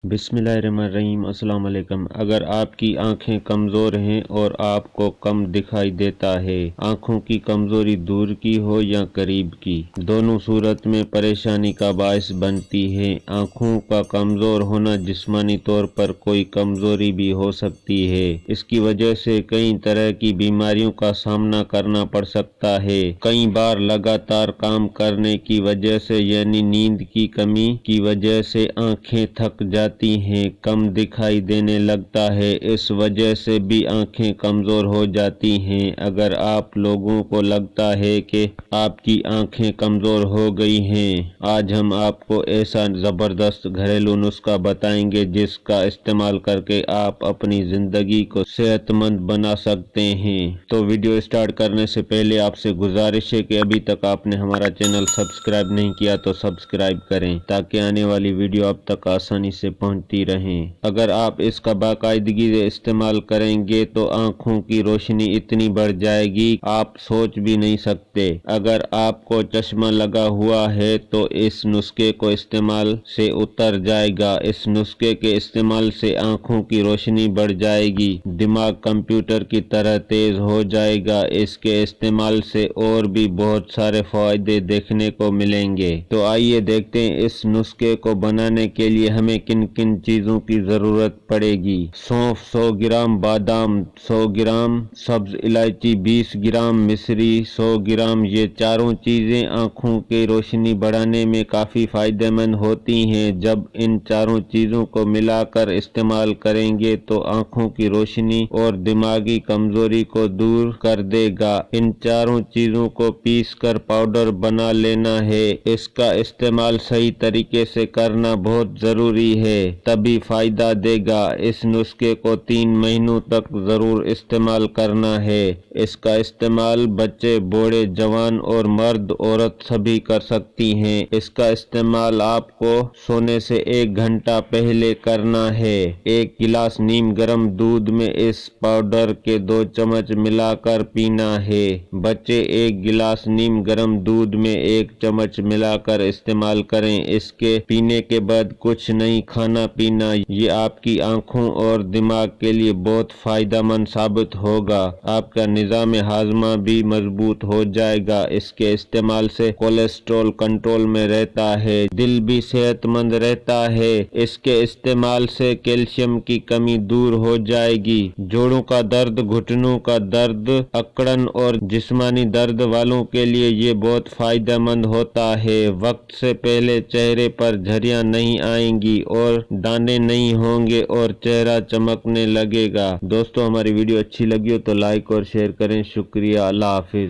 बिस्मिल्लाहिर्रहमानिर्रहीम। अस्सलाम वालेकुम। अगर आपकी आंखें कमज़ोर हैं और आपको कम दिखाई देता है, आंखों की कमज़ोरी दूर की हो या करीब की, दोनों सूरत में परेशानी का बायस बनती है। आंखों का कमज़ोर होना जिस्मानी तौर पर कोई कमज़ोरी भी हो सकती है। इसकी वजह से कई तरह की बीमारियों का सामना करना पड़ सकता है। कई बार लगातार काम करने की वजह से यानी नींद की कमी की वजह से आंखें थक जाती हैं, कम दिखाई देने लगता है। इस वजह से भी आंखें कमज़ोर हो जाती हैं। अगर आप लोगों को लगता है कि आपकी आंखें कमज़ोर हो गई हैं, आज हम आपको ऐसा ज़बरदस्त घरेलू नुस्खा बताएंगे जिसका इस्तेमाल करके आप अपनी ज़िंदगी को सेहतमंद बना सकते हैं। तो वीडियो स्टार्ट करने से पहले आपसे गुजारिश है कि अभी तक आपने हमारा चैनल सब्सक्राइब नहीं किया तो सब्सक्राइब करें ताकि आने वाली वीडियो आप तक आसानी से पहुंचती रहें। अगर आप इसका बाकायदगी से इस्तेमाल करेंगे तो आंखों की रोशनी इतनी बढ़ जाएगी आप सोच भी नहीं सकते। अगर आपको चश्मा लगा हुआ है तो इस नुस्खे को इस्तेमाल से उतर जाएगा। इस नुस्खे के इस्तेमाल से आंखों की रोशनी बढ़ जाएगी, दिमाग कंप्यूटर की तरह तेज हो जाएगा। इसके इस्तेमाल से और भी बहुत सारे फायदे देखने को मिलेंगे। तो आइए देखते हैं इस नुस्खे को बनाने के लिए हमें किन किन चीजों की जरूरत पड़ेगी। सौंफ 100 ग्राम, बादाम 100 ग्राम, सब्ज इलायची 20 ग्राम, मिश्री 100 ग्राम। ये चारों चीजें आंखों की रोशनी बढ़ाने में काफी फायदेमंद होती हैं। जब इन चारों चीजों को मिलाकर इस्तेमाल करेंगे तो आंखों की रोशनी और दिमागी कमजोरी को दूर कर देगा। इन चारों चीजों को पीस कर पाउडर बना लेना है। इसका इस्तेमाल सही तरीके से करना बहुत जरूरी है, तभी फायदा देगा। इस नुस्खे को 3 महीनों तक जरूर इस्तेमाल करना है। इसका इस्तेमाल बच्चे, बूढ़े, जवान और मर्द औरत सभी कर सकती हैं। इसका इस्तेमाल आपको सोने से 1 घंटा पहले करना है। 1 गिलास नीम गर्म दूध में इस पाउडर के 2 चम्मच मिलाकर पीना है। बच्चे 1 गिलास नीम गर्म दूध में 1 चम्मच मिलाकर इस्तेमाल करें। इसके पीने के बाद कुछ नहीं खाना पीना। ये आपकी आंखों और दिमाग के लिए बहुत फायदेमंद साबित होगा। आपका निजाम हाजमा भी मजबूत हो जाएगा। इसके इस्तेमाल से कोलेस्ट्रॉल कंट्रोल में रहता है, दिल भी सेहतमंद रहता है। इसके इस्तेमाल से कैल्शियम की कमी दूर हो जाएगी। जोड़ों का दर्द, घुटनों का दर्द, अकड़न और जिस्मानी दर्द वालों के लिए ये बहुत फायदेमंद होता है। वक्त से पहले चेहरे पर झुर्रियां नहीं आएंगी और दाने नहीं होंगे और चेहरा चमकने लगेगा। दोस्तों, हमारी वीडियो अच्छी लगी हो तो लाइक और शेयर करें। शुक्रिया। अल्लाह हाफिज।